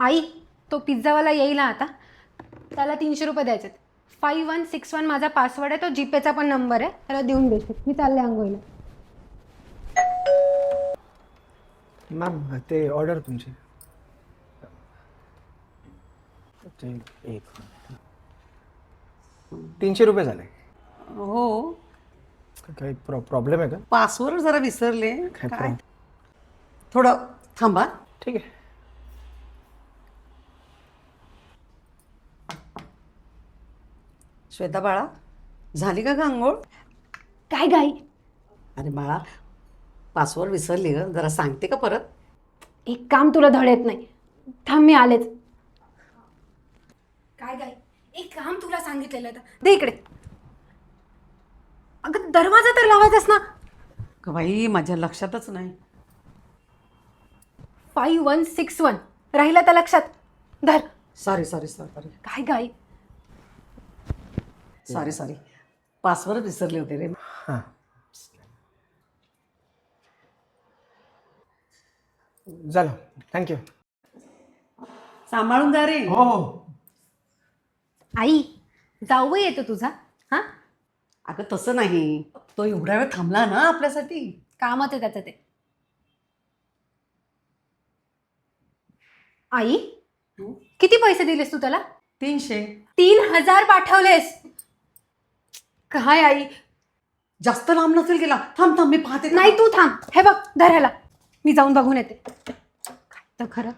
आई, तो पिझ्झावाला येईल ना आता, त्याला 300 रुपये द्यायचे. 5161 माझा पासवर्ड आहे, तो जीपेचा पण नंबर आहे, त्याला देऊन देतो. मी चालले आंघोळीला. मॅम ते ऑर्डर तुमची. ते एक 300 रुपये झाले. हो, काही प्रॉब्लेम आहे का? पासवर्ड जरा विसरले. काय काय थोडं थांबा. ठीक आहे. श्वेता बाळा, झाली का ग अंघोळ? काय गाई? अरे बाळा, पासवर्ड विसरली ग, जरा सांगते का परत? एक काम तुला धड येत नाही. थांब, मी आलेच. काय गाई, एक काम तुला सांगितलेलं होतं, दे इकडे. अगं दरवाजा तर लावायचास ना. ग बाई, माझ्या लक्षातच नाही. 5161 राहिला तर लक्षात धर. सॉरी सॉरी सॉरी काय गाई? सॉरी सॉरी पासवर्ड विसरले होते रे. हां, झालं. थँक्यू. सांभाळून जा रे. हो हो. आई, जाऊबाई येतो तुझा? हां, अगं तसं नाही, तो एवढा वेळ थांबला ना आपल्यासाठी. कामात आहे त्याचं ते. आई, किती पैसे दिलेस तू त्याला? 300. 3000 पाठवलेस. काय आई? जास्त लांब नसेल गेला. थांब थांब, मी पाहते. नाही, तू थांब. हे बघ, धरायला मी जाऊन बघून येते. काय तर खरं.